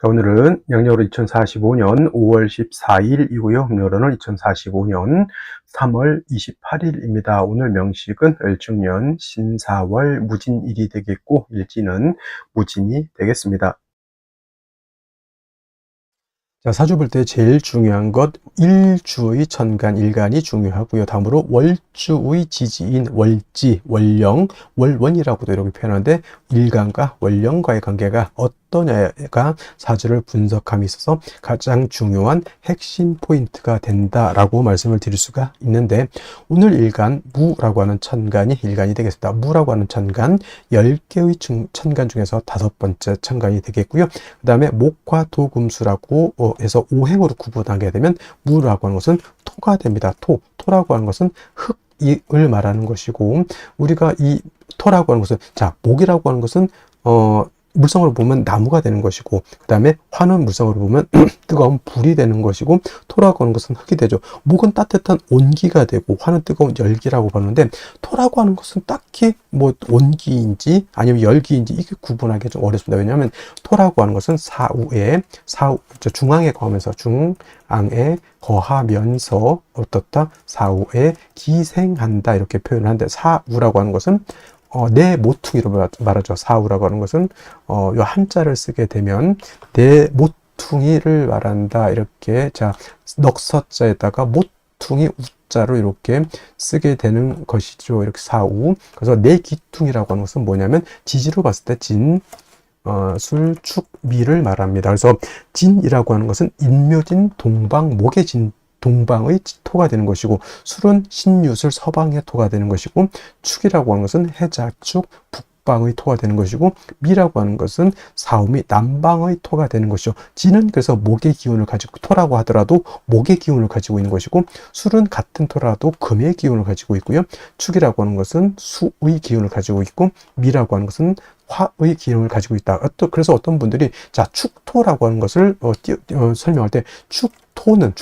자, 오늘은 양력으로 2045년 5월 14일이고요. 음력으로는 2045년 3월 28일입니다. 오늘 명식은 을중년 신사월 무진일이 되겠고, 일지는 무진이 되겠습니다. 자, 사주 볼 때 제일 중요한 것 일주의 천간, 일간이 중요하고요. 다음으로 월주의 지지인 월지, 월령, 월원이라고도 이렇게 표현하는데 일간과 월령과의 관계가 어떠냐가 사주를 분석함에 있어서 가장 중요한 핵심 포인트가 된다라고 말씀을 드릴 수가 있는데, 오늘 일간 무라고 하는 천간이 일간이 되겠습니다. 무라고 하는 천간 10개의 천간 중에서 5번째 천간이 되겠고요. 그 다음에 목화 토금수라고 해서 오행으로 구분하게 되면 무라고 하는 것은 토가 됩니다. 토라고 하는 것은 흙을 말하는 것이고, 우리가 이 토라고 하는 것은, 자, 목이라고 하는 것은 물성으로 보면 나무가 되는 것이고, 그 다음에 화는 물성으로 보면 뜨거운 불이 되는 것이고, 토라고 하는 것은 흙이 되죠. 목은 따뜻한 온기가 되고, 화는 뜨거운 열기라고 보는데, 토라고 하는 것은 딱히 뭐 온기인지 아니면 열기인지 이게 구분하기 좀 어렵습니다. 왜냐하면 토라고 하는 것은 중앙에 거하면서, 중앙에 거하면서 어떻다? 사후에 기생한다, 이렇게 표현을 하는데, 사우라고 하는 것은 내 모퉁이로 말하죠. 사우라고 하는 것은 요 한자를 쓰게 되면 내 모퉁이를 말한다, 이렇게. 자, 넉서자에다가 모퉁이 우자로 이렇게 쓰게 되는 것이죠. 이렇게 사우. 그래서 내 기퉁이라고 하는 것은 뭐냐면 지지로 봤을 때 진, 술, 축, 미를 말합니다. 그래서 진이라고 하는 것은 인묘진, 동방, 목의 동방의 토가 되는 것이고, 술은 신유술, 서방의 토가 되는 것이고, 축이라고 하는 것은 해자축, 북방의 토가 되는 것이고, 미라고 하는 것은 사음이 남방의 토가 되는 것이죠. 진은 그래서 목의 기운을 가지고, 토라고 하더라도 목의 기운을 가지고 있는 것이고, 술은 같은 토라도 금의 기운을 가지고 있고요. 축이라고 하는 것은 수의 기운을 가지고 있고, 미라고 하는 것은 화의 기운을 가지고 있다. 그래서 어떤 분들이, 자, 축토라고 하는 것을 설명할 때 축토는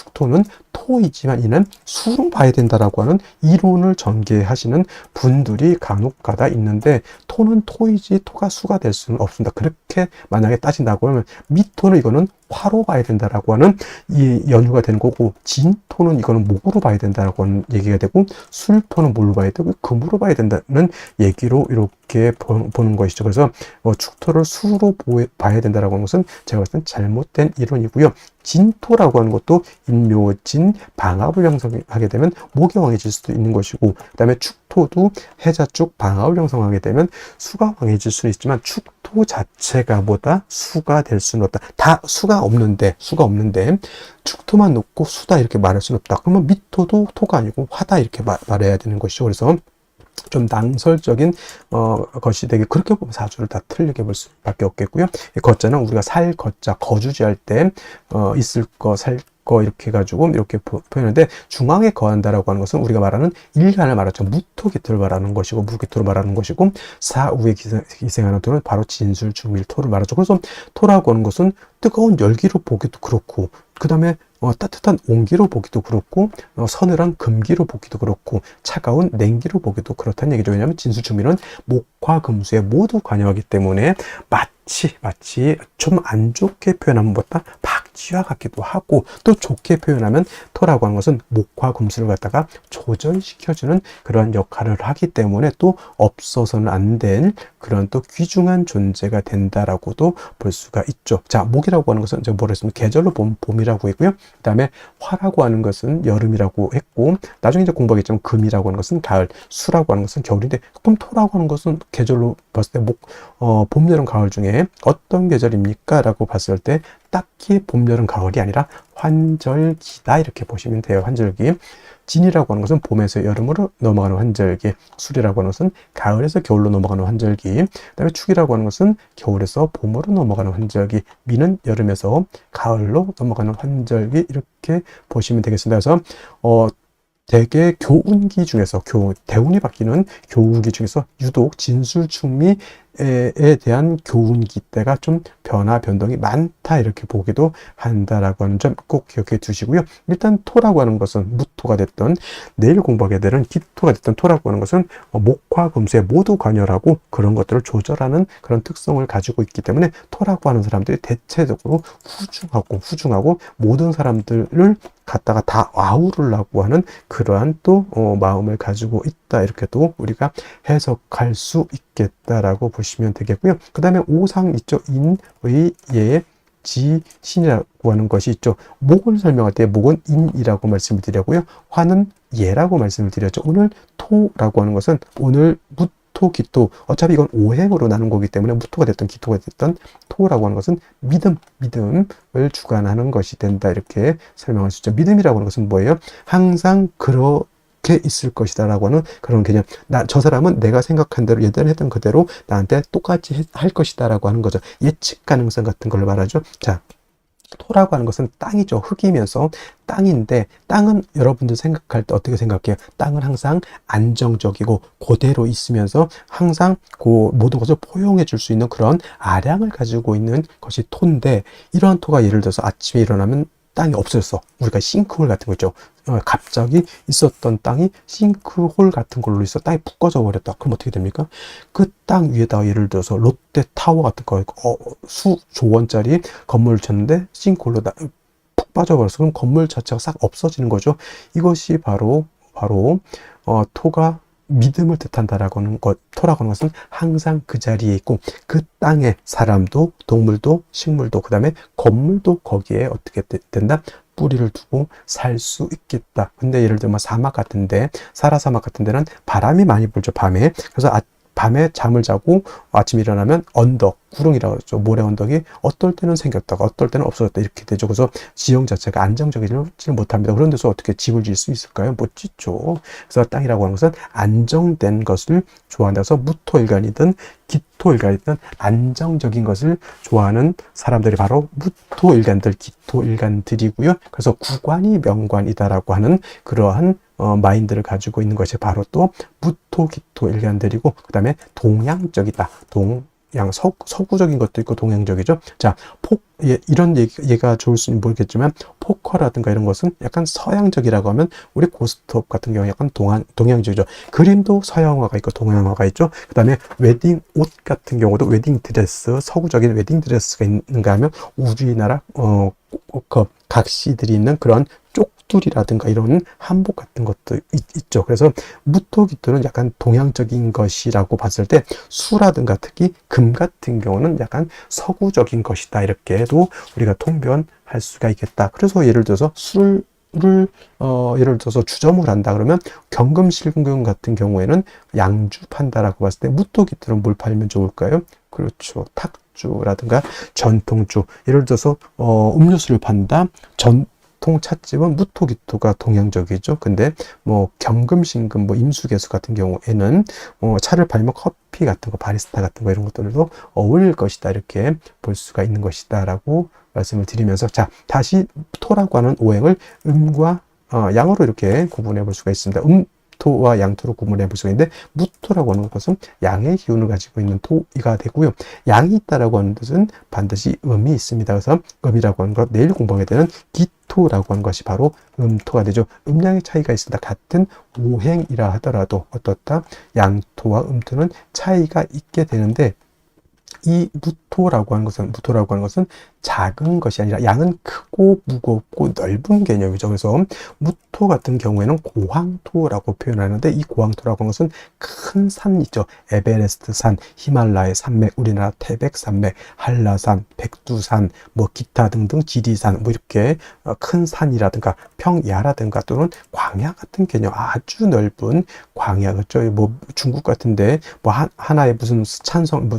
토이지만 이는 수로 봐야 된다라고 하는 이론을 전개하시는 분들이 간혹가다 있는데, 토는 토이지 토가 수가 될 수는 없습니다. 그렇게 만약에 따진다고 하면 미토는 이거는 화로 봐야 된다라고 하는 이 연유가 되는 거고, 진토는 이거는 목으로 봐야 된다라고 하는 얘기가 되고, 술토는 뭘로 봐야 되고 금으로 봐야 된다는 얘기로 이렇게 보는 것이죠. 그래서 축토를 수로 봐야 된다라고 하는 것은 제가 봤을 땐 잘못된 이론이고요. 진토라고 하는 것도 인묘진, 방압을 형성하게 되면 목이 왕해질 수도 있는 것이고, 그 다음에 축토도 해자축, 방압을 형성하게 되면 수가 왕해질 수는 있지만, 축토 자체가 보다 수가 될 수는 없다. 다 수가 없는데 축토만 놓고 수다 이렇게 말할 수는 없다. 그러면 미토도 토가 아니고 화다 이렇게 말해야 되는 것이죠. 그래서 좀 낭설적인 것이 되게, 그렇게 보면 사주를 다 틀리게 볼 수밖에 없겠고요. 거자는 우리가 살 거자, 거주지할 때 있을 거, 살 거 이렇게 해가지고 이렇게 표현하는데, 중앙에 거한다라고 하는 것은 우리가 말하는 일간을 말하죠. 무토기토를 말하는 것이고, 무기토를 말하는 것이고, 사후에 기생하는 토는 바로 진술, 중밀, 토를 말하죠. 그래서 토라고 하는 것은 뜨거운 열기로 보기도 그렇고, 그 다음에 따뜻한 온기로 보기도 그렇고, 서늘한 금기로 보기도 그렇고, 차가운 냉기로 보기도 그렇다는 얘기죠. 왜냐하면 진수중밀은 목화 금수에 모두 관여하기 때문에 마치 좀 안 좋게 표현하면 뭐다? 박쥐와 같기도 하고, 또 좋게 표현하면 토라고 하는 것은 목화 금수를 갖다가 조절시켜주는 그런 역할을 하기 때문에 또 없어서는 안 될 그런 또 귀중한 존재가 된다라고도 볼 수가 있죠. 자, 목이라고 하는 것은 제가 뭐라 했습니까? 계절로 보면 봄이라고 했고요. 그 다음에 화라고 하는 것은 여름이라고 했고, 나중에 이제 공부하겠지만 금이라고 하는 것은 가을, 수라고 하는 것은 겨울인데, 그럼 토라고 하는 것은 계절로 봤을 때 봄, 여름, 가을 중에 어떤 계절입니까? 라고 봤을 때 딱히 봄, 여름, 가을이 아니라 환절기다, 이렇게 보시면 돼요. 환절기. 진이라고 하는 것은 봄에서 여름으로 넘어가는 환절기, 술이라고 하는 것은 가을에서 겨울로 넘어가는 환절기, 그 다음에 축이라고 하는 것은 겨울에서 봄으로 넘어가는 환절기, 미는 여름에서 가을로 넘어가는 환절기, 이렇게 보시면 되겠습니다. 그래서 대개 교운기 중에서 대운이 바뀌는 교운기 중에서 유독 진술충미에 대한 교운기 때가 좀 변화 변동이 많다 이렇게 보기도 한다라고 하는 점 꼭 기억해 두시고요. 일단 토라고 하는 것은 무토가 됐던 내일 공부하게 되는 기토가 됐던 토라고 하는 것은 목화 금수에 모두 관여하고 그런 것들을 조절하는 그런 특성을 가지고 있기 때문에 토라고 하는 사람들이 대체적으로 후중하고 모든 사람들을 갖다가 다 아우르려고 하는 그러한 또 마음을 가지고 있다 이렇게 또 우리가 해석할 수 있겠다라고 보시면 되겠고요. 그 다음에 오상 있죠. 인의 예 지신이라고 하는 것이 있죠. 목을 설명할 때 목은 인이라고 말씀을 드렸고요. 화는 예라고 말씀을 드렸죠. 오늘 토라고 하는 것은 오늘 무토, 기토, 어차피 이건 오행으로 나눈 거기 때문에 무토가 됐던 기토가 됐던 토라고 하는 것은 믿음을 주관하는 것이 된다 이렇게 설명할 수 있죠. 믿음이라고 하는 것은 뭐예요? 항상 그렇게 있을 것이다 라고 하는 그런 개념. 저 사람은 내가 생각한 대로 예전에 했던 그대로 나한테 똑같이 할 것이다 라고 하는 거죠. 예측 가능성 같은 걸 말하죠. 자, 토라고 하는 것은 땅이죠. 흙이면서 땅인데 땅은 여러분들 생각할 때 어떻게 생각해요? 땅은 항상 안정적이고 그대로 있으면서 항상 그 모든 것을 포용해 줄 수 있는 그런 아량을 가지고 있는 것이 토인데 이러한 토가 예를 들어서 아침에 일어나면 땅이 없어졌어. 우리가 싱크홀 같은 거 있죠. 갑자기 있었던 땅이 싱크홀 같은 걸로 있어 땅이 푹 꺼져 버렸다. 그럼 어떻게 됩니까? 그 땅 위에다가 예를 들어서 롯데타워 같은 거 수조 원짜리 건물을 쳤는데 싱크홀로 푹 빠져버려서 그럼 건물 자체가 싹 없어지는 거죠. 이것이 바로 토가 믿음을 뜻한다라고 하는 것, 토라고 하는 것은 항상 그 자리에 있고 그 땅에 사람도 동물도 식물도 그 다음에 건물도 거기에 어떻게 된다? 뿌리를 두고 살 수 있겠다. 근데 예를 들면 사막 같은데 사라사막 같은 데는 바람이 많이 불죠. 밤에. 그래서 밤에 잠을 자고 아침에 일어나면 언덕, 구릉이라고 그러죠. 모래 언덕이 어떨 때는 생겼다가 어떨 때는 없어졌다 이렇게 되죠. 그래서 지형 자체가 안정적이지 못합니다. 그런 데서 어떻게 집을 지을 수 있을까요? 못 짓죠. 그래서 땅이라고 하는 것은 안정된 것을 좋아한다서 무토일간이든 기토일간이든 안정적인 것을 좋아하는 사람들이 바로 무토일간들, 기토일간들이고요. 그래서 구관이 명관이다라고 하는 그러한 마인드를 가지고 있는 것이 바로 또 무토, 기토 일간들이고 그 다음에 동양적이다. 서구적인 것도 있고 동양적이죠. 자, 이런 얘가 좋을지는 모르겠지만 포커라든가 이런 것은 약간 서양적이라고 하면 우리 고스톱 같은 경우 약간 동양적이죠. 그림도 서양화가 있고 동양화가 있죠. 그 다음에 웨딩 옷 같은 경우도 웨딩 드레스, 서구적인 웨딩 드레스가 있는가 하면 우리나라 각시들이 있는 그런 쪽둘이라든가 이런 한복 같은 것도 있죠. 그래서 무토기토는 약간 동양적인 것이라고 봤을 때 수라든가 특히 금 같은 경우는 약간 서구적인 것이다 이렇게도 우리가 통변할 수가 있겠다. 그래서 예를 들어서 술을 예를 들어서 주점을 한다 그러면 경금실금 같은 경우에는 양주 판다라고 봤을 때 무토기토는 뭘 팔면 좋을까요? 그렇죠. 탁주라든가 전통주. 예를 들어서 음료수를 판다. 전통 찻집은 무토기토가 동양적이죠. 근데 경금신금 임수개수 같은 경우에는 차를 팔면 커피 같은 거, 바리스타 같은 거 이런 것들도 어울릴 것이다 이렇게 볼 수가 있는 것이다라고 말씀을 드리면서 자, 다시 토라고 하는 오행을 음과 양으로 이렇게 구분해 볼 수가 있습니다. 토와 양토로 구분해 볼 수가 있는데 무토라고 하는 것은 양의 기운을 가지고 있는 토가 되고요. 양이 있다라고 하는 뜻은 반드시 음이 있습니다. 그래서 음이라고 하는 것 내일 공부하게 되는 기토라고 하는 것이 바로 음토가 되죠. 음양의 차이가 있습니다. 같은 오행이라 하더라도 어떻다? 양토와 음토는 차이가 있게 되는데 이 무토라고 하는 것은 작은 것이 아니라 양은 크고 무겁고 넓은 개념이죠. 그래서 무토 같은 경우에는 고황토라고 표현하는데 이 고황토라고 하는 것은 큰 산 있죠. 에베레스트 산, 히말라야 산맥, 우리나라 태백산맥, 한라산, 백두산, 기타 등등 지리산, 이렇게 큰 산이라든가 평야라든가 또는 광야 같은 개념, 아주 넓은 광야, 그렇죠. 중국 같은데 하나의 무슨 찬성,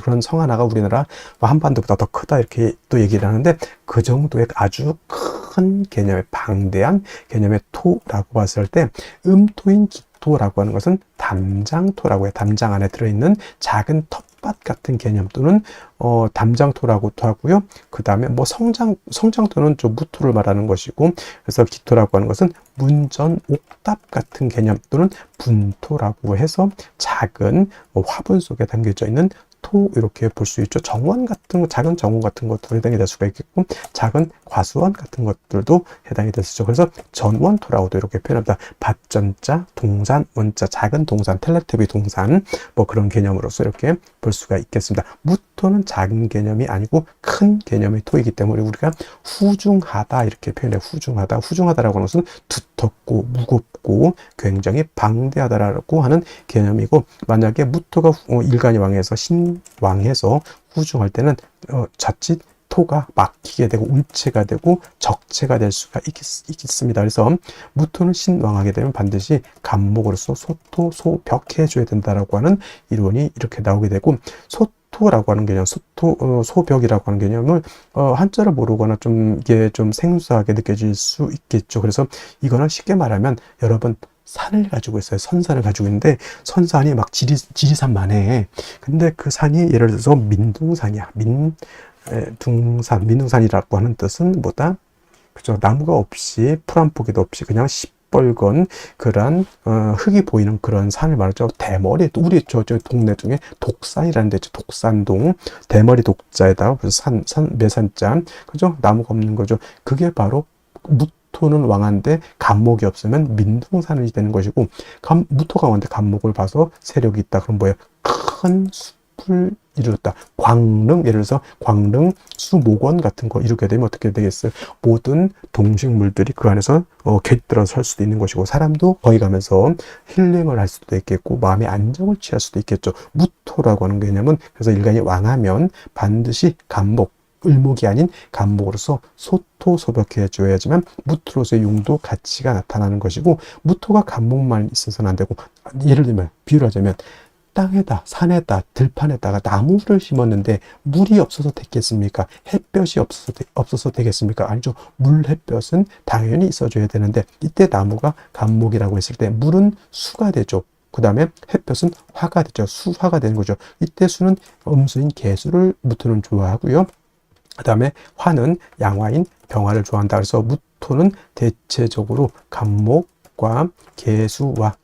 그런 성 하나가 우리나라 한반도보다 더 크다 이렇게 또 얘기를 하는데 그 정도의 아주 큰 개념의 방대한 개념의 토라고 봤을 때 음토인 기토라고 하는 것은 담장토라고 해요. 담장 안에 들어있는 작은 텃밭 같은 개념 또는 담장토라고도 하고요. 그 다음에 성장토는 좀 무토를 말하는 것이고 그래서 기토라고 하는 것은 문전, 옥답 같은 개념 또는 분토라고 해서 작은 화분 속에 담겨져 있는 토 이렇게 볼 수 있죠. 정원 같은 거, 작은 정원 같은 것도 해당이 될 수가 있겠고 작은 과수원 같은 것들도 해당이 될 수 있죠. 그래서 전원토라고도 이렇게 표현합니다. 밭전자, 동산, 원자, 작은 동산, 텔레토비 동산 뭐 그런 개념으로서 이렇게 볼 수가 있겠습니다. 무토는 작은 개념이 아니고 큰 개념의 토이기 때문에 우리가 후중하다 이렇게 표현해요. 후중하다. 후중하다라고 하는 것은 두텁고 무겁고 굉장히 방대하다라고 하는 개념이고 만약에 무토가 일간이 왕해서 신왕해서 후중할 때는 자칫 토가 막히게 되고 울체가 되고 적체가 될 수가 있겠습니다. 그래서 무토는 신왕하게 되면 반드시 간목으로서 소토, 소벽해 줘야 된다라고 하는 이론이 이렇게 나오게 되고 소토라고 하는 개념, 소벽이라고 하는 개념을 한자를 모르거나 좀 이게 좀 생소하게 느껴질 수 있겠죠. 그래서 이거는 쉽게 말하면 여러분 산을 가지고 있어요. 선산을 가지고 있는데 선산이 막 지리산만해. 근데 그 산이 예를 들어서 민둥산이야. 민둥산이라고 하는 뜻은 뭐다? 그죠? 나무가 없이 풀 한 포기도 없이 그냥 시뻘건 그런 흙이 보이는 그런 산을 말하죠. 대머리 우리 저 동네 중에 독산이라는 데 있죠. 독산동 대머리 독자에다가 매산자 그죠? 나무가 없는 거죠. 그게 바로 무토는 왕한데 간목이 없으면 민둥산이 되는 것이고 무토가 왕한데 간목을 봐서 세력이 있다. 그럼 뭐예요? 큰 숲을 이루었다. 광릉, 예를 들어서 광릉 수목원 같은 거 이루게 되면 어떻게 되겠어요? 모든 동식물들이 그 안에서 깃들어 설 수도 있는 것이고 사람도 거기 가면서 힐링을 할 수도 있겠고 마음의 안정을 취할 수도 있겠죠. 무토라고 하는 개념은 그래서 일간이 왕하면 반드시 간목 을목이 아닌 간목으로서 소토 소벽해 줘야지만 무토로서의 용도 가치가 나타나는 것이고 무토가 간목만 있어서는 안 되고 예를 들면 비유를 하자면 땅에다 산에다 들판에다가 나무를 심었는데 물이 없어서 됐겠습니까? 햇볕이 없어서 되겠습니까? 아니죠. 물 햇볕은 당연히 있어줘야 되는데 이때 나무가 간목이라고 했을 때 물은 수가 되죠. 그 다음에 햇볕은 화가 되죠. 수화가 되는 거죠. 이때 수는 음수인 개수를 무토는 좋아하고요. 그 다음에 화는 양화인 병화를 좋아한다. 그래서 무토는 대체적으로 간목과 개수와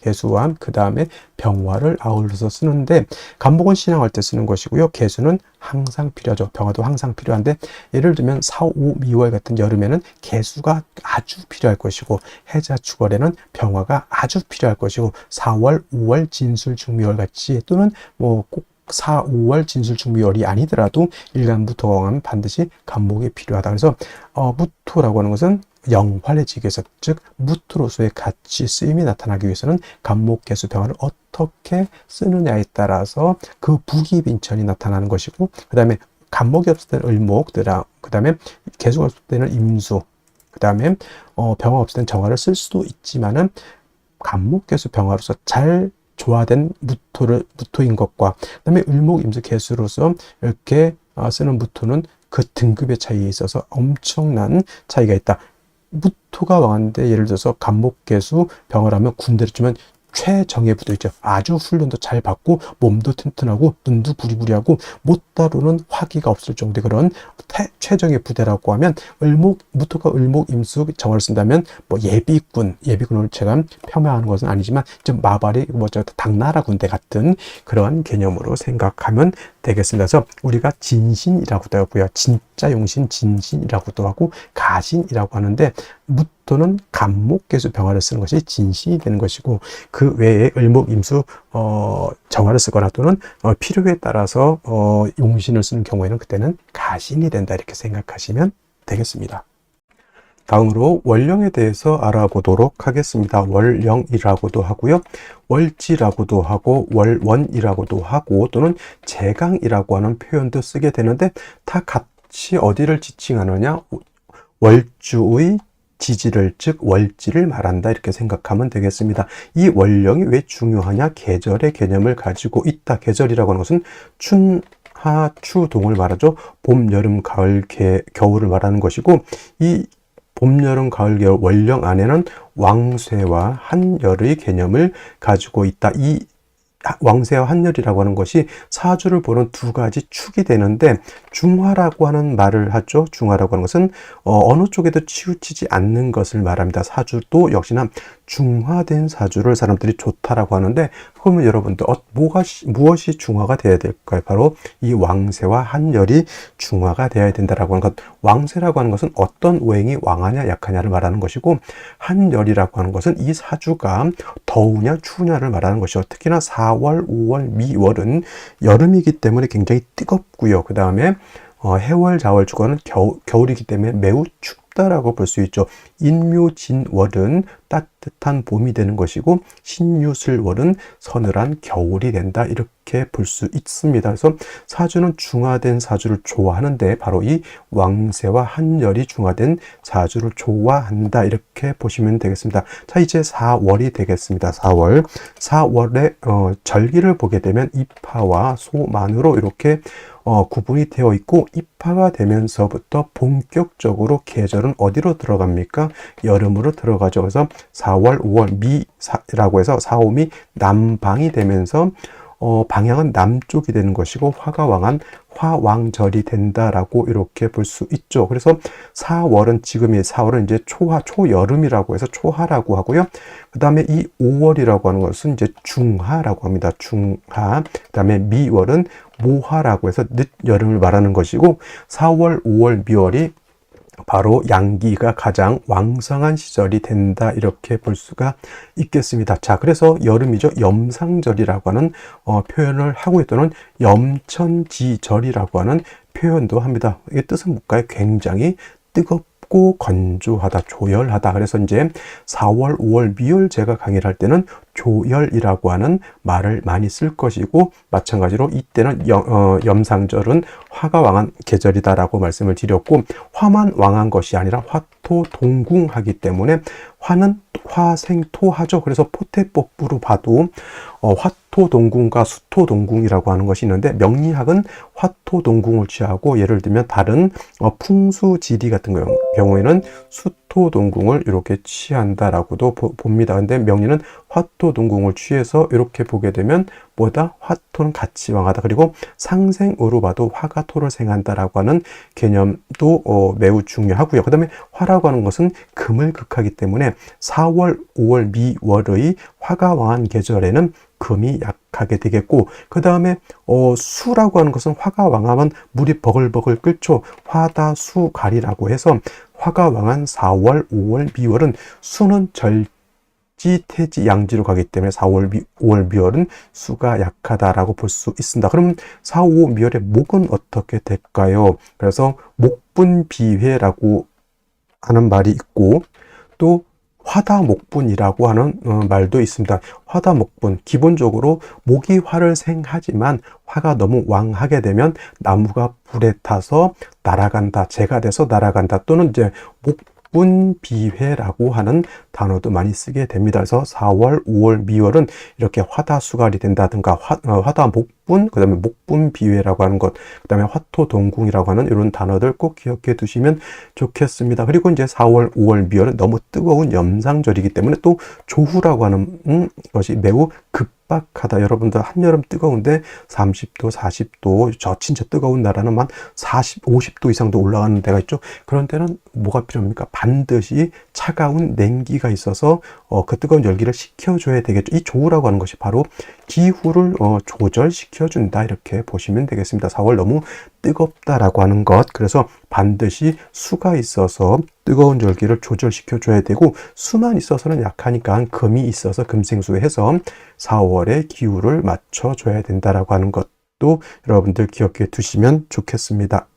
그 다음에 병화를 아울러서 쓰는데 간목은 신앙할 때 쓰는 것이고요. 개수는 항상 필요하죠. 병화도 항상 필요한데 예를 들면 4, 5, 미월 같은 여름에는 개수가 아주 필요할 것이고 해자축월에는 병화가 아주 필요할 것이고 4월, 5월 진술중미월 같이 또는 꼭 4, 5월 진술중미월이 아니더라도 일간무토가 왕하면 반드시 간목이 필요하다. 그래서 무토라고 하는 것은 영활해지기 위해서 즉 무토로서의 가치 쓰임이 나타나기 위해서는 간목, 개수, 병화를 어떻게 쓰느냐에 따라서 그 부기빈천이 나타나는 것이고 그 다음에 간목이 없을 때는 을목, 그 다음에 개수가 없을 때는 임수, 그 다음에 병화 없을 때는 정화를 쓸 수도 있지만은 간목, 개수, 병화로서 잘 조화된 무토인 것과 그다음에 을목, 임수, 개수로서 이렇게 쓰는 무토는 그 등급의 차이에 있어서 엄청난 차이가 있다. 무토가 왕한데 예를 들어서 간목, 개수, 병화라면 군대를 주면 최정예 부대 있죠. 아주 훈련도 잘 받고 몸도 튼튼하고 눈도 부리부리하고 못 다루는 화기가 없을 정도의 그런 최정예 부대라고 하면 무토가 을목, 임수, 정화를 쓴다면 예비군을 제가 폄하하는 것은 아니지만 좀 마발이 당나라 군대 같은 그런 개념으로 생각하면 되겠습니다. 그래서 우리가 진신이라고도 하고요. 진짜 용신 진신이라고도 하고 가신이라고 하는데 무토는 간목, 개수, 병화를 쓰는 것이 진신이 되는 것이고 그 외에 을목, 임수, 정화를 쓰거나 또는 필요에 따라서 용신을 쓰는 경우에는 그때는 가신이 된다 이렇게 생각하시면 되겠습니다. 다음으로 월령에 대해서 알아보도록 하겠습니다. 월령이라고도 하고요. 월지라고도 하고 월원이라고도 하고 또는 제강이라고 하는 표현도 쓰게 되는데 다 같이 어디를 지칭하느냐? 월주의 지지를 즉 월지를 말한다 이렇게 생각하면 되겠습니다. 이 월령이 왜 중요하냐? 계절의 개념을 가지고 있다. 계절이라고 하는 것은 춘하 추동을 말하죠. 봄, 여름, 가을, 겨울을 말하는 것이고 이 봄, 여름, 가을, 겨울 월령 안에는 왕쇠와 한열의 개념을 가지고 있다. 이 왕세와 한열이라고 하는 것이 사주를 보는 두 가지 축이 되는데, 중화라고 하는 말을 하죠. 중화라고 하는 것은 어느 쪽에도 치우치지 않는 것을 말합니다. 사주도 역시나 중화된 사주를 사람들이 좋다라고 하는데, 그러면 여러분들 무엇이 중화가 되어야 될까요? 바로 이 왕세와 한열이 중화가 되어야 된다라고 하는 것. 왕세라고 하는 것은 어떤 오행이 왕하냐 약하냐를 말하는 것이고, 한열이라고 하는 것은 이 사주가 더우냐 추우냐를 말하는 것이죠. 특히나 4월, 5월, 미월은 여름이기 때문에 굉장히 뜨겁고요. 그 다음에 해월, 자월, 주간은 겨울이기 때문에 매우 춥다라고 볼 수 있죠. 인묘진월은 따뜻한 봄이 되는 것이고, 신유술월은 서늘한 겨울이 된다, 이렇게 볼 수 있습니다. 그래서 사주는 중화된 사주를 좋아하는데, 바로 이 왕세와 한열이 중화된 사주를 좋아한다, 이렇게 보시면 되겠습니다. 자, 이제 4월이 되겠습니다. 4월에 절기를 보게 되면 입하와 소만으로 이렇게 구분이 되어 있고, 입하가 되면서부터 본격적으로 계절은 어디로 들어갑니까? 여름으로 들어가죠. 그래서 4월, 5월 미라고 해서 4, 5미 남방이 되면서 방향은 남쪽이 되는 것이고, 화가 왕한 화왕절이 된다라고 이렇게 볼 수 있죠. 그래서 4월은 지금이 4월은 이제 초여름이라고 해서 초하라고 하고요. 그 다음에 이 5월이라고 하는 것은 이제 중하라고 합니다. 중하. 그 다음에 미월은 모하라고 해서 늦여름을 말하는 것이고, 4월, 5월, 미월이 바로 양기가 가장 왕성한 시절이 된다, 이렇게 볼 수가 있겠습니다. 자, 그래서 여름이죠. 염상절이라고 하는 표현을 하고 또는 염천지절이라고 하는 표현도 합니다. 이게 뜻은 뭘까요? 굉장히 뜨겁고 건조하다, 조열하다. 그래서 이제 4월, 5월, 미월 제가 강의를 할 때는 조열이라고 하는 말을 많이 쓸 것이고, 마찬가지로 이때는 염상절은 화가 왕한 계절이다라고 말씀을 드렸고, 화만 왕한 것이 아니라 화토동궁하기 때문에 화는 화생토하죠. 그래서 포태법부로 봐도 화토동궁과 수토동궁이라고 하는 것이 있는데, 명리학은 화토동궁을 취하고, 예를 들면 다른 풍수지리 같은 경우에는 수토동궁을 이렇게 취한다라고도 봅니다. 근데 명리는 화토동궁을 취해서 이렇게 보게 되면 뭐다? 화토는 같이 왕하다. 그리고 상생으로 봐도 화가 토를 생한다라고 하는 개념도 매우 중요하고요. 그 다음에 화라고 하는 것은 금을 극하기 때문에 4월, 5월, 미월의 화가 왕한 계절에는 금이 약하게 되겠고, 그 다음에 수라고 하는 것은 화가 왕하면 물이 버글버글 끓죠. 화다수갈이라고 해서 화가 왕한 4월, 5월, 미월은 수는 지, 태지, 양지로 가기 때문에 4월, 5월, 미월은 수가 약하다라고 볼 수 있습니다. 그럼 4, 5, 미월의 목은 어떻게 될까요? 그래서 목분비회라고 하는 말이 있고, 또 화다목분이라고 하는 말도 있습니다. 화다목분, 기본적으로 목이 화를 생하지만 화가 너무 왕하게 되면 나무가 불에 타서 날아간다, 재가 돼서 날아간다, 또는 이제 목분비회라고 하는 단어도 많이 쓰게 됩니다. 그래서 4월, 5월, 미월은 이렇게 화다수갈이 된다든가 화다목분, 그 다음에 목분비회라고 하는 것, 그 다음에 화토동궁이라고 하는 이런 단어들 꼭 기억해 두시면 좋겠습니다. 그리고 이제 4월, 5월, 미월은 너무 뜨거운 염상절이기 때문에 또 조후라고 하는 것이 매우 급박하다. 여러분들 한여름 뜨거운데 30도, 40도, 저 진짜 뜨거운 나라는 만 40, 50도 이상도 올라가는 데가 있죠. 그런 때는 뭐가 필요합니까? 반드시 차가운 냉기가 있어서 그 뜨거운 열기를 식혀줘야 되겠죠. 이 조우라고 하는 것이 바로 기후를 조절시켜준다, 이렇게 보시면 되겠습니다. 4월 너무 뜨겁다라고 하는 것, 그래서 반드시 수가 있어서 뜨거운 열기를 조절시켜줘야 되고, 수만 있어서는 약하니까 금이 있어서 금생수해서 4월의 기후를 맞춰줘야 된다라고 하는 것도 여러분들 기억해 두시면 좋겠습니다.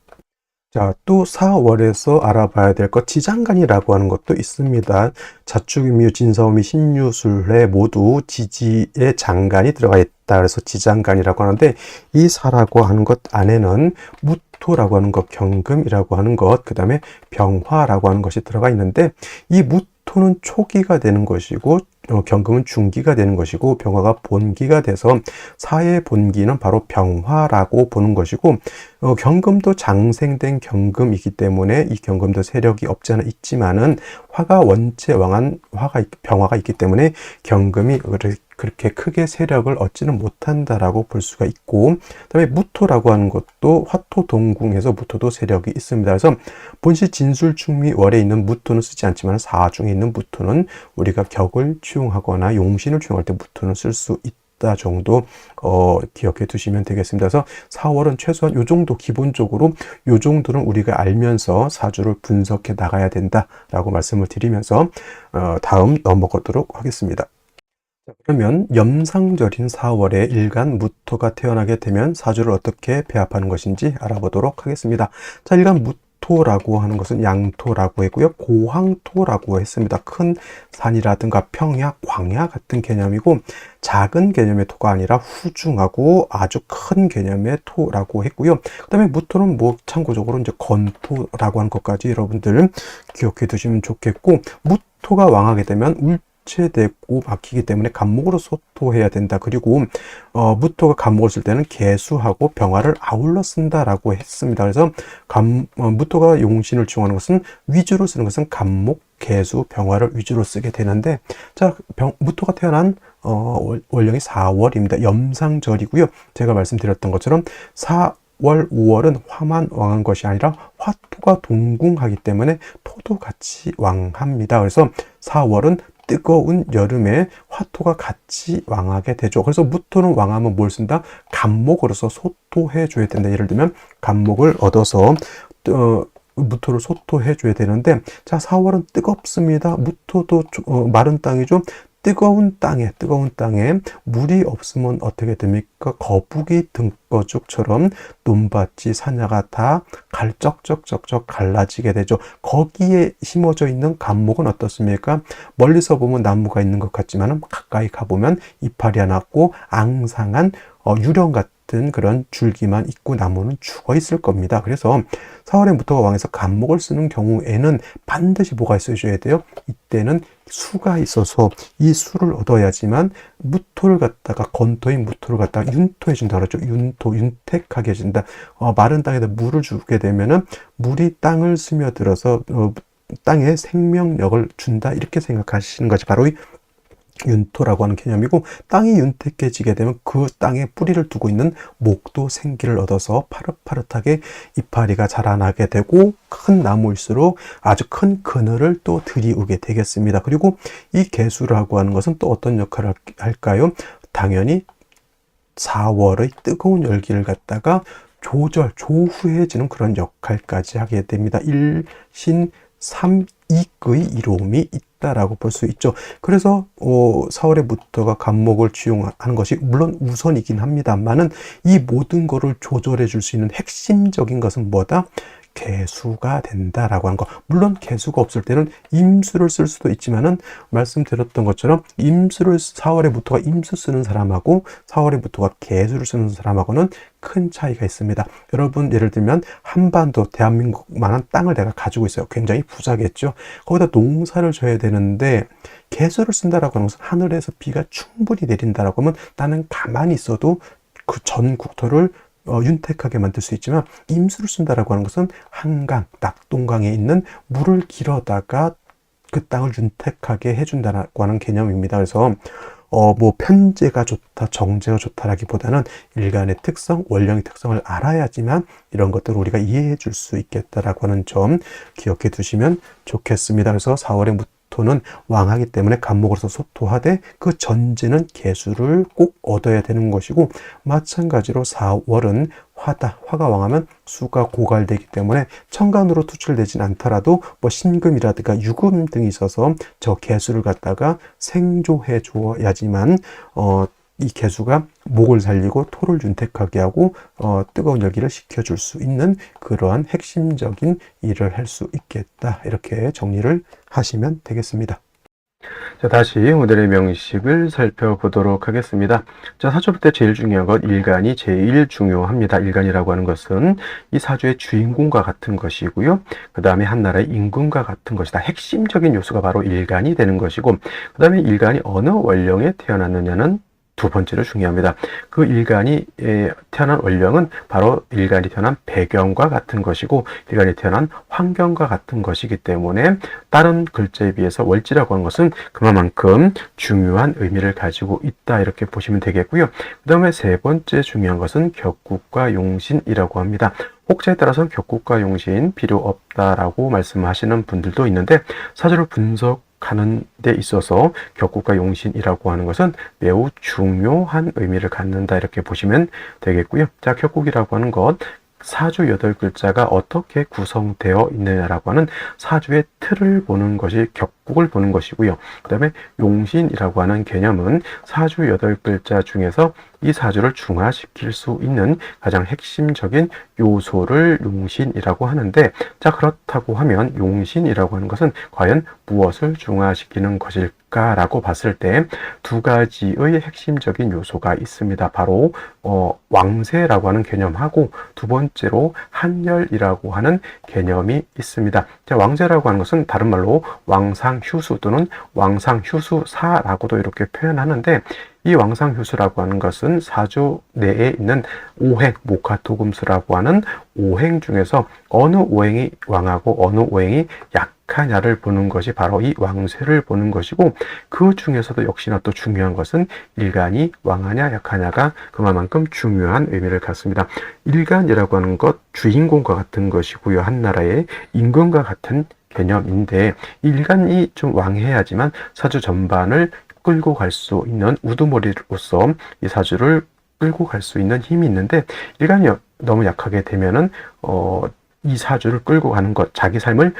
자, 또 4월에서 알아봐야 될 것, 지장간이라고 하는 것도 있습니다. 자축인묘, 진사오미, 신유술에 모두 지지의 장간이 들어가 있다. 그래서 지장간이라고 하는데, 이 사라고 하는 것 안에는 무토라고 하는 것, 경금이라고 하는 것, 그 다음에 병화라고 하는 것이 들어가 있는데, 이 무토는 초기가 되는 것이고, 경금은 중기가 되는 것이고, 병화가 본기가 돼서 사의 본기는 바로 병화라고 보는 것이고, 경금도 장생된 경금이기 때문에 이 경금도 세력이 없지 않아 있지만은 화가 원체 왕한 병화가 있기 때문에 경금이 그렇게 크게 세력을 얻지는 못한다라고 볼 수가 있고, 그다음에 무토라고 하는 것도 화토동궁에서 무토도 세력이 있습니다. 그래서 본시 진술충미 월에 있는 무토는 쓰지 않지만 사중에 있는 무토는 우리가 격을 취용하거나 용신을 취용할 때 무토는 쓸 수 있다 정도 기억해 두시면 되겠습니다. 그래서 4월은 최소한 요 정도, 기본적으로 요 정도는 우리가 알면서 사주를 분석해 나가야 된다라고 말씀을 드리면서 다음 넘어가도록 하겠습니다. 그러면 염상절인 4월에 일간 무토가 태어나게 되면 사주를 어떻게 배합하는 것인지 알아보도록 하겠습니다. 자, 일간 무토라고 하는 것은 양토라고 했고요. 고황토라고 했습니다. 큰 산이라든가 평야, 광야 같은 개념이고, 작은 개념의 토가 아니라 후중하고 아주 큰 개념의 토라고 했고요. 그 다음에 무토는 뭐 참고적으로 이제 건토라고 하는 것까지 여러분들 기억해 두시면 좋겠고, 무토가 왕하게 되면 체되고 막히기 때문에 간목으로 소토해야 된다. 그리고 무토가 간목을 쓸 때는 개수하고 병화를 아울러 쓴다라고 했습니다. 그래서 무토가 용신을 취용하는 것은 위주로 쓰는 것은 간목, 개수, 병화를 위주로 쓰게 되는데, 자, 무토가 태어난 월령이 4월입니다. 염상절이고요. 제가 말씀드렸던 것처럼 4월, 5월은 화만 왕한 것이 아니라 화토가 동궁하기 때문에 토도 같이 왕합니다. 그래서 4월은 뜨거운 여름에 화토가 같이 왕하게 되죠. 그래서 무토는 왕하면 뭘 쓴다? 간목으로서 소토해 줘야 된다. 예를 들면 간목을 얻어서 무토를 소토해 줘야 되는데, 자, 4월은 뜨겁습니다. 무토도 마른 땅이죠. 뜨거운 땅에 물이 없으면 어떻게 됩니까? 거북이 등거죽처럼 논밭이 사냐가 다 쩍쩍쩍쩍 갈라지게 되죠. 거기에 심어져 있는 간목은 어떻습니까? 멀리서 보면 나무가 있는 것 같지만 가까이 가보면 이파리 하나 없고 앙상한 유령 같은 그런 줄기만 있고 나무는 죽어 있을 겁니다. 그래서 4월에 무토가 왕해서 간목을 쓰는 경우에는 반드시 뭐가 있어줘야 돼요? 이때는 수가 있어서 이 수를 얻어야지만 무토를 갖다가 건토인 무토를 갖다가 윤토해 준다 그러죠. 윤택하게 해준다. 마른 땅에다 물을 주게 되면은 물이 땅을 스며들어서 땅에 생명력을 준다, 이렇게 생각하시는 것이 바로 이 윤토라고 하는 개념이고, 땅이 윤택해지게 되면 그 땅에 뿌리를 두고 있는 목도 생기를 얻어서 파릇파릇하게 이파리가 자라나게 되고, 큰 나무일수록 아주 큰 그늘을 또 들이우게 되겠습니다. 그리고 이 개수라고 하는 것은 또 어떤 역할을 할까요? 당연히 4월의 뜨거운 열기를 갖다가 조후해지는 그런 역할까지 하게 됩니다. 일신 삼익의 이로움이 있다라고 볼 수 있죠. 그래서 4월에 무토가 간목을 취용하는 것이 물론 우선이긴 합니다만은, 이 모든 거를 조절해 줄 수 있는 핵심적인 것은 뭐다? 개수가 된다라고 하는 거. 물론 개수가 없을 때는 임수를 쓸 수도 있지만은, 말씀드렸던 것처럼 4월에 무토가 임수 쓰는 사람하고 4월에 무토가 개수를 쓰는 사람하고는 큰 차이가 있습니다. 여러분, 예를 들면 한반도, 대한민국만한 땅을 내가 가지고 있어요. 굉장히 부자겠죠. 거기다 농사를 져야 되는데 개수를 쓴다라고 하는 것은 하늘에서 비가 충분히 내린다라고 하면 나는 가만히 있어도 그 전 국토를 윤택하게 만들 수 있지만, 임수를 쓴다라고 하는 것은 한강, 낙동강에 있는 물을 길어다가 그 땅을 윤택하게 해준다라고 하는 개념입니다. 그래서 뭐 편제가 좋다, 정제가 좋다라기보다는 일간의 특성, 원령의 특성을 알아야지만 이런 것들을 우리가 이해해 줄 수 있겠다라고 하는 점 기억해 두시면 좋겠습니다. 그래서 4월에 무토는 왕하기 때문에 간목으로서 소토하되, 그 전제는 개수를 꼭 얻어야 되는 것이고, 마찬가지로 4월은 화가 왕하면 수가 고갈되기 때문에 천간으로 투출되진 않더라도 뭐 신금이라든가 유금 등이 있어서 저 개수를 갖다가 생조해 줘야지만 이 개수가 목을 살리고 토를 윤택하게 하고 뜨거운 열기를 식혀줄 수 있는 그러한 핵심적인 일을 할 수 있겠다, 이렇게 정리를 하시면 되겠습니다. 자, 다시 오늘의 명식을 살펴보도록 하겠습니다. 자, 사주 볼 때 제일 중요한 건 일간이 제일 중요합니다. 일간이라고 하는 것은 이 사주의 주인공과 같은 것이고요. 그 다음에 한 나라의 임금과 같은 것이다. 핵심적인 요소가 바로 일간이 되는 것이고, 그 다음에 일간이 어느 원령에 태어났느냐는 두 번째로 중요합니다. 그 일간이 태어난 원령은 바로 일간이 태어난 배경과 같은 것이고 일간이 태어난 환경과 같은 것이기 때문에 다른 글자에 비해서 월지라고 하는 것은 그만큼 중요한 의미를 가지고 있다 이렇게 보시면 되겠고요. 그 다음에 세 번째 중요한 것은 격국과 용신이라고 합니다. 혹자에 따라서는 격국과 용신 필요 없다라고 말씀하시는 분들도 있는데 사주를 분석하는 데 있어서 격국과 용신이라고 하는 것은 매우 중요한 의미를 갖는다 이렇게 보시면 되겠고요. 자, 격국이라고 하는 것 사주 8글자가 어떻게 구성되어 있느냐라고 하는 사주의 틀을 보는 것이 격국을 보는 것이고요. 그 다음에 용신이라고 하는 개념은 사주 8글자 중에서 이 사주를 중화시킬 수 있는 가장 핵심적인 요소를 용신이라고 하는데, 자, 그렇다고 하면 용신이라고 하는 것은 과연 무엇을 중화시키는 것일까라고 봤을 때 두 가지의 핵심적인 요소가 있습니다. 바로 왕세라고 하는 개념하고 두 번째로 한열이라고 하는 개념이 있습니다. 자, 왕세라고 하는 것은 다른 말로 왕상휴수 또는 왕상휴수사라고도 이렇게 표현하는데, 이 왕상휴수라고 하는 것은 사주 내에 있는 오행, 목화토금수라고 하는 오행 중에서 어느 오행이 왕하고 어느 오행이 약하냐를 보는 것이 바로 이 왕세를 보는 것이고, 그 중에서도 역시나 또 중요한 것은 일간이 왕하냐 약하냐가 그만큼 중요한 의미를 갖습니다. 일간이라고 하는 것 주인공과 같은 것이고요. 한 나라의 임금과 같은 개념인데, 일간이 좀 왕해야지만 사주 전반을 끌고 갈 수 있는 우두머리로서 이 사주를 끌고 갈 수 있는 힘이 있는데, 일간이 너무 약하게 되면은 이 사주를 끌고 가는 것, 자기 삶을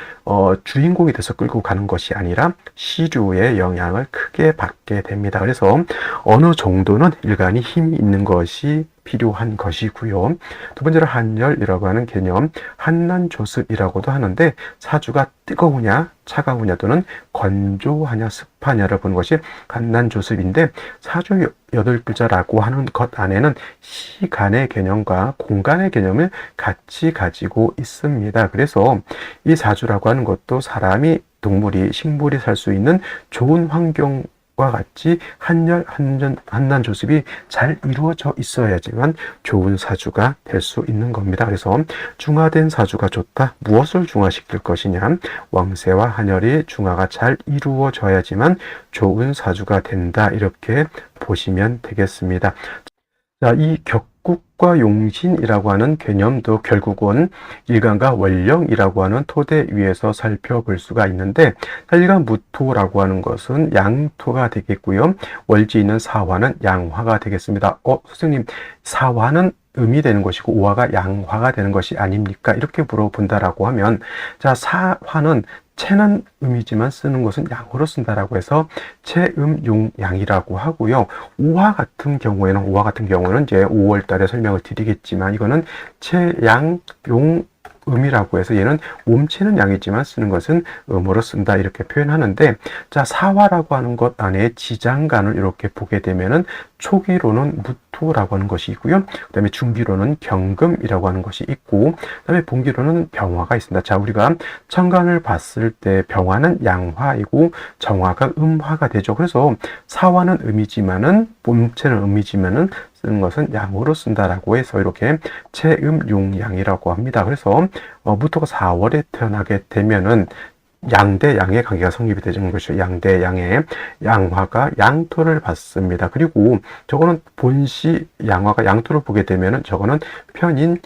주인공이 돼서 끌고 가는 것이 아니라 시류의 영향을 크게 받게 됩니다. 그래서 어느 정도는 일간이 힘이 있는 것이 필요한 것이고요. 두 번째로 한열이라고 하는 개념, 한난조습이라고도 하는데 사주가 뜨거우냐 차가우냐 또는 건조하냐 습하냐를 보는 것이 한난조습인데, 사주 8글자라고 하는 것 안에는 시간의 개념과 공간의 개념을 같이 가지고 있습니다. 그래서 이 사주라고 하는 것도 사람이, 동물이, 식물이 살 수 있는 좋은 환경 과 같이 한난조습이 잘 이루어져 있어야지만 좋은 사주가 될 수 있는 겁니다. 그래서 중화된 사주가 좋다. 무엇을 중화시킬 것이냐? 왕세와 한열이 중화가 잘 이루어져야지만 좋은 사주가 된다. 이렇게 보시면 되겠습니다. 자, 이 격국과 용신이라고 하는 개념도 결국은 일간과 원령이라고 하는 토대 위에서 살펴볼 수가 있는데, 일간 무토라고 하는 것은 양토가 되겠고요. 월지 있는 사화는 양화가 되겠습니다. 선생님, 사화는 음이 되는 것이고 오화가 양화가 되는 것이 아닙니까? 이렇게 물어본다라고 하면, 자, 사화는 채는 음이지만 쓰는 것은 양으로 쓴다라고 해서 채음용양이라고 하고요. 오화 같은 경우에는 이제 5월 달에 설명을 드리겠지만, 이거는 채양용 음이라고 해서 얘는 몸체는 양이지만 쓰는 것은 음으로 쓴다 이렇게 표현하는데, 자, 사화라고 하는 것 안에 지장간을 이렇게 보게 되면은 초기로는 무토라고 하는 것이 있고요. 그 다음에 중기로는 경금이라고 하는 것이 있고, 그 다음에 분기로는 병화가 있습니다. 자, 우리가 천간을 봤을 때 병화는 양화이고 정화가 음화가 되죠. 그래서 사화는 음이지만은 몸체는 음이지만은 쓰는 것은 양으로 쓴다라고 해서 이렇게 채음용양이라고 합니다. 그래서 무토가 4월에 태어나게 되면은 양 대 양의 관계가 성립이 되는 것이죠. 양 대 양의 양화가 양토를 받습니다. 그리고 저거는 본시 양화가 양토를 보게 되면은 저거는 편인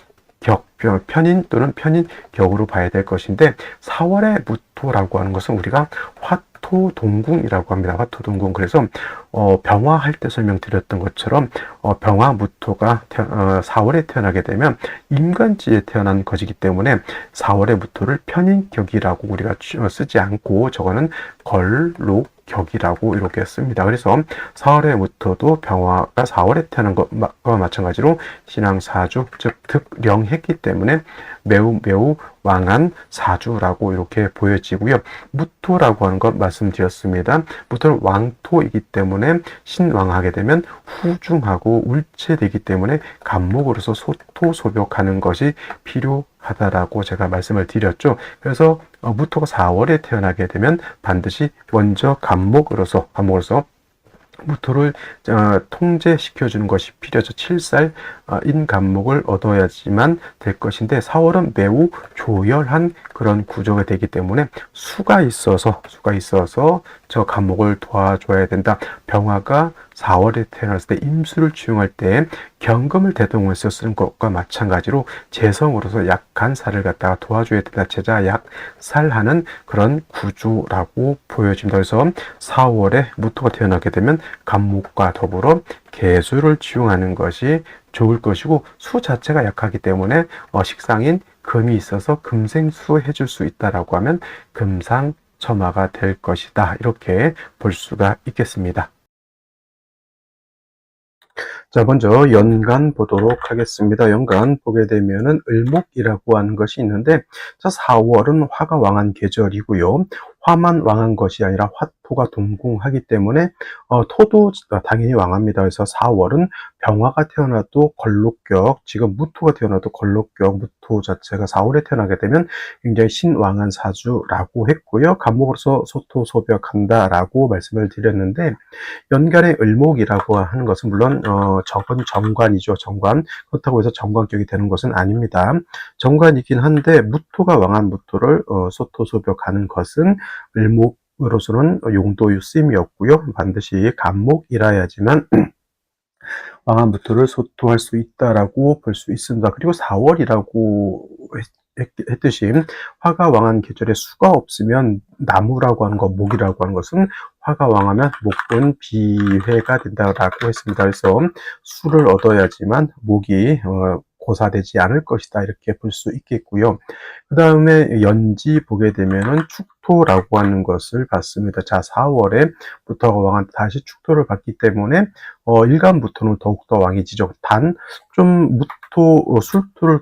또는 편인격으로 봐야 될 것인데, 4월의 무토라고 하는 것은 우리가 화토동궁이라고 합니다. 화토동궁. 그래서 병화할 때 설명드렸던 것처럼 병화무토가 4월에 태어나게 되면 임간지에 태어난 것이기 때문에 4월의 무토를 편인격이라고 우리가 쓰지 않고 저거는 걸록격이라고 이렇게 씁니다. 그래서 4월의 무토도 병화가 4월에 태어난 것과 마찬가지로 신앙사주, 즉 득령했기 때문에 매우 왕한 사주라고 이렇게 보여지고요. 무토라고 하는 것 말씀드렸습니다. 무토는 왕토이기 때문에 신왕하게 되면 후중하고 울체되기 때문에 간목으로서 소토소벽하는 것이 필요하다라고 제가 말씀을 드렸죠. 그래서 무토가 4월에 태어나게 되면 반드시 먼저 간목으로서 무토를 통제시켜주는 것이 필요하죠. 7살인 간목을 얻어야지만 될 것인데 4월은 매우 조열한 그런 구조가 되기 때문에 수가 있어서 저 간목을 도와줘야 된다. 병화가 4월에 태어났을 때 임수를 주용할 때 경금을 대동해서 쓰는 것과 마찬가지로 재성으로서 약한 살을 갖다가 도와줘야 된다. 제자 약살하는 그런 구조라고 보여집니다. 그래서 4월에 무토가 태어나게 되면 간목과 더불어 개수를 지용하는 것이 좋을 것이고 수 자체가 약하기 때문에 식상인 금이 있어서 금생수 해줄 수 있다라고 하면 금상첨화가 될 것이다. 이렇게 볼 수가 있겠습니다. 자, 먼저 연간 보도록 하겠습니다. 연간 보게 되면은 을목이라고 하는 것이 있는데, 자, 4월은 화가 왕한 계절이고요. 화만 왕한 것이 아니라 화토가 동궁하기 때문에 토도 당연히 왕합니다. 그래서 4월은 병화가 태어나도 걸록격, 지금 무토가 태어나도 걸록격, 무토 자체가 4월에 태어나게 되면 굉장히 신왕한 사주라고 했고요. 간목으로서 소토소벽한다라고 말씀을 드렸는데, 연간의 을목이라고 하는 것은 물론 적은 정관이죠. 정관. 그렇다고 해서 정관격이 되는 것은 아닙니다. 정관이긴 한데 무토가 왕한 무토를 소토소벽하는 것은 을목으로서는 용도의 쓰임이었고요. 반드시 간목이라야지만 왕한 무토를 소토할 수 있다라고 볼 수 있습니다. 그리고 4월이라고 했듯이 화가 왕한 계절에 수가 없으면 나무라고 하는 것, 목이라고 하는 것은 화가 왕하면 목은 비회가 된다라고 했습니다. 그래서 수를 얻어야지만 목이 고사되지 않을 것이다 이렇게 볼 수 있겠고요. 그 다음에 연지 보게 되면은 축토라고 하는 것을 봤습니다. 자, 4월에 부터가 왕한 다시 축토를 받기 때문에 일간부터는 더욱더 왕이지죠. 단 좀 무토 술토를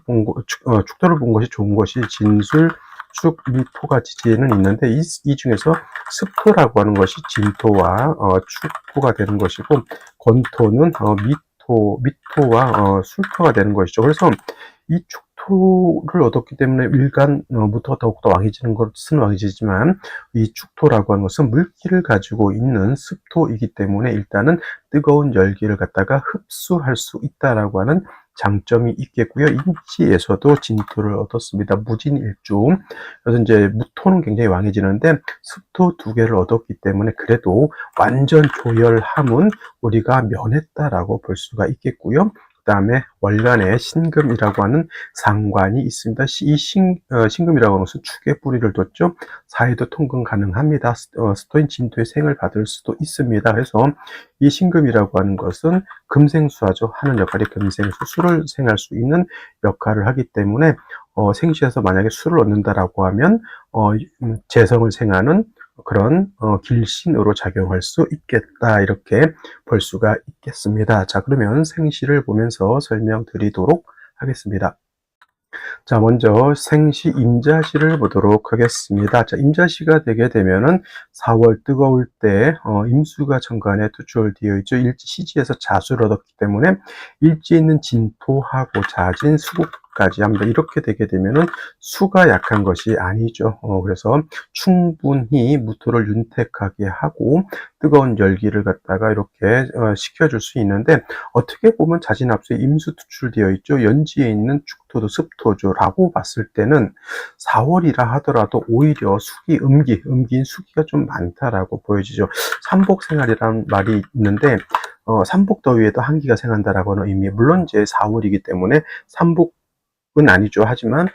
축토를 본 것이 좋은 것이 진술 축, 미토가 지지에는 있는데 이 중에서 습토라고 하는 것이 진토와 축토가 되는 것이고 건토는 미토와 술토가 되는 것이죠. 그래서 이 축토를 얻었기 때문에 일간부터 더욱더 왕해지는 것은 왕해지지만 이 축토라고 하는 것은 물기를 가지고 있는 습토이기 때문에 일단은 뜨거운 열기를 갖다가 흡수할 수 있다라고 하는 장점이 있겠고요. 인지에서도 진토를 얻었습니다. 무진일주. 그래서 이제 무토는 굉장히 왕해지는데 습토 두 개를 얻었기 때문에 그래도 완전 조열함은 우리가 면했다라고 볼 수가 있겠고요. 그 다음에 월간에 신금이라고 하는 상관이 있습니다. 이 신금이라고 하는 것은 축에 뿌리를 뒀죠. 사회도 통근 가능합니다. 스토인 진토의 생을 받을 수도 있습니다. 그래서 이 신금이라고 하는 것은 금생수하죠. 하는 역할이 금생수, 수를 생할 수 있는 역할을 하기 때문에 생시에서 만약에 수를 얻는다라고 하면 재성을 생하는 그런 길신으로 작용할 수 있겠다 이렇게 볼 수가 있겠습니다. 자, 그러면 생시를 보면서 설명드리도록 하겠습니다. 자, 먼저 생시 임자시를 보도록 하겠습니다. 자, 임자시가 되게 되면은 4월 뜨거울 때 임수가 천간에 투출되어 있죠. 시지에서 자수를 얻었기 때문에 일지에 있는 진토하고 자진 수국까지 합니다. 이렇게 되게 되면은 수가 약한 것이 아니죠. 그래서 충분히 무토를 윤택하게 하고 뜨거운 열기를 갖다가 이렇게 식혀줄 수 있는데 어떻게 보면 자진합수에 임수 투출되어 있죠. 연지에 있는 축토도 습토죠라고 봤을 때는 4월이라 하더라도 오히려 음기인 수기가 좀 많다라고 보여지죠. 삼복생활이라는 말이 있는데 삼복더위에도 한기가 생한다라고 하는 의미. 물론 이제 4월이기 때문에 삼복은 아니죠. 하지만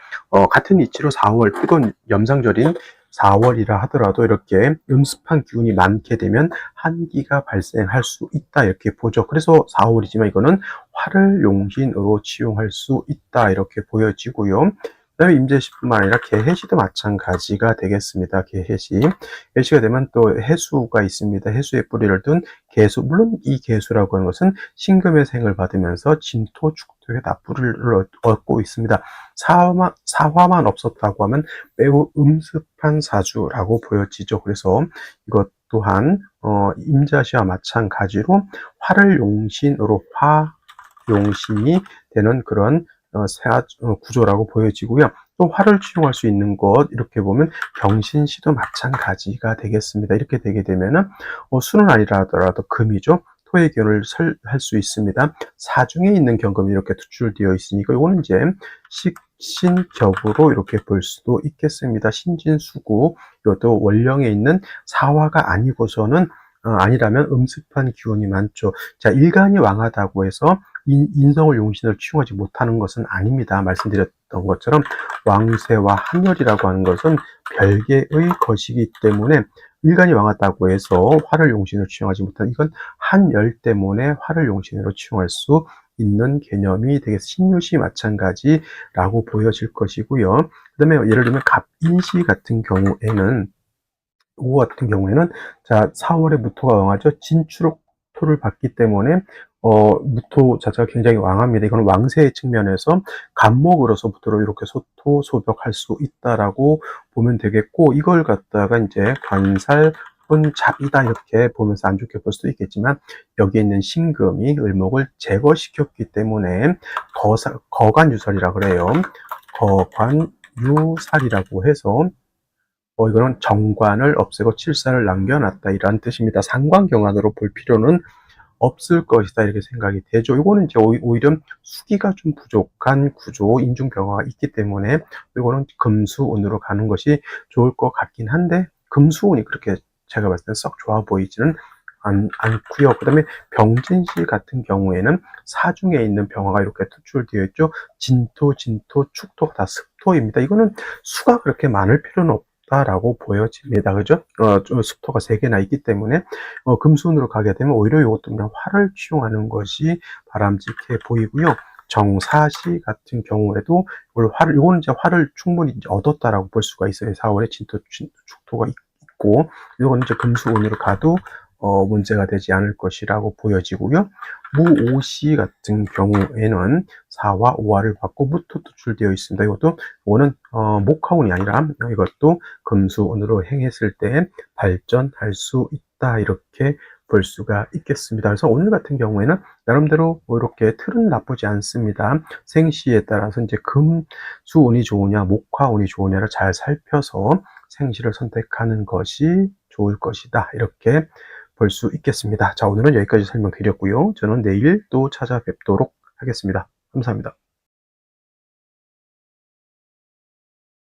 같은 이치로 4월 뜨거운 염상절인 4월이라 하더라도 이렇게 음습한 기운이 많게 되면 한기가 발생할 수 있다 이렇게 보죠. 그래서 4월이지만 이거는 화를 용신으로 치용할 수 있다 이렇게 보여지고요. 그 다음에 임재시뿐만 아니라 개해시도 마찬가지가 되겠습니다. 개해시가 되면 또 해수가 있습니다. 해수의 뿌리를 둔 개수. 물론 이 개수라고 하는 것은 신금의 생을 받으면서 진토, 축토의 납부를 얻고 있습니다. 사화만 없었다고 하면 매우 음습한 사주라고 보여지죠. 그래서 이것 또한 임자시와 마찬가지로 화를 용신으로 화용신이 되는 그런 구조라고 보여지고요. 또 화를 취용할 수 있는 것 이렇게 보면 경신시도 마찬가지가 되겠습니다. 이렇게 되게 되면은 수는 아니라 하더라도 금이죠. 토의 기운을 할 수 있습니다. 사중에 있는 경금이 이렇게 투출되어 있으니까 이거는 이제 식신격으로 이렇게 볼 수도 있겠습니다. 신진수구 이것도 원령에 있는 사화가 아니고서는 아니라면 음습한 기운이 많죠. 자, 일간이 왕하다고 해서 인성을 용신을 취용하지 못하는 것은 아닙니다. 말씀드렸던 것처럼 왕세와 한열이라고 하는 것은 별개의 것이기 때문에 일간이 왕하다고 해서 화를 용신으로 취용하지 못하는 이건 한열 때문에 화를 용신으로 취용할 수 있는 개념이 되게 신유시 마찬가지라고 보여질 것이고요. 그 다음에 예를 들면 갑인시 같은 경우에는 자 4월에 무토가 왕하죠. 진축토를 받기 때문에 무토 자체가 굉장히 왕합니다. 이거는 왕세의 측면에서 간목으로서부터 이렇게 소토 소벽할 수 있다라고 보면 되겠고 이걸 갖다가 이제 관살 잡이다 이렇게 보면서 안 좋게 볼 수도 있겠지만 여기에 있는 신금이 을목을 제거시켰기 때문에 거관유살이라 그래요. 거관유살이라고 해서 이거는 정관을 없애고 칠사를 남겨놨다 이런 뜻입니다. 상관경환으로 볼 필요는 없을 것이다 이렇게 생각이 되죠. 이거는 이제 오히려 수기가 좀 부족한 구조 인중병화가 있기 때문에 이거는 금수운으로 가는 것이 좋을 것 같긴 한데 금수운이 그렇게 제가 봤을 때 썩 좋아 보이지는 않고요. 그 다음에 병진시 같은 경우에는 사중에 있는 병화가 이렇게 투출되어 있죠. 진토, 축토가 다 습토입니다. 이거는 수가 그렇게 많을 필요는 없다라고 보여집니다. 그죠? 습토가 3개나 있기 때문에 금수운으로 가게 되면 오히려 이것도 그냥 화를 취용하는 것이 바람직해 보이고요. 정사시 같은 경우에도 이거는 이제 화를 충분히 이제 얻었다라고 볼 수가 있어요. 4월에 진토, 축토가 있고 이건 이제 금수운으로 가도 문제가 되지 않을 것이라고 보여지고요. 무오시 같은 경우에는 4와 5화를 받고 무토 투출되어 있습니다. 이거는 목화운이 아니라 이것도 금수운으로 행했을 때 발전할 수 있다 이렇게 볼 수가 있겠습니다. 그래서 오늘 같은 경우에는 나름대로 이렇게 틀은 나쁘지 않습니다. 생시에 따라서 이제 금수운이 좋으냐 목화운이 좋으냐를 잘 살펴서 생시를 선택하는 것이 좋을 것이다 이렇게 볼 수 있겠습니다. 자, 오늘은 여기까지 설명드렸고요. 저는 내일 또 찾아뵙도록 하겠습니다. 감사합니다.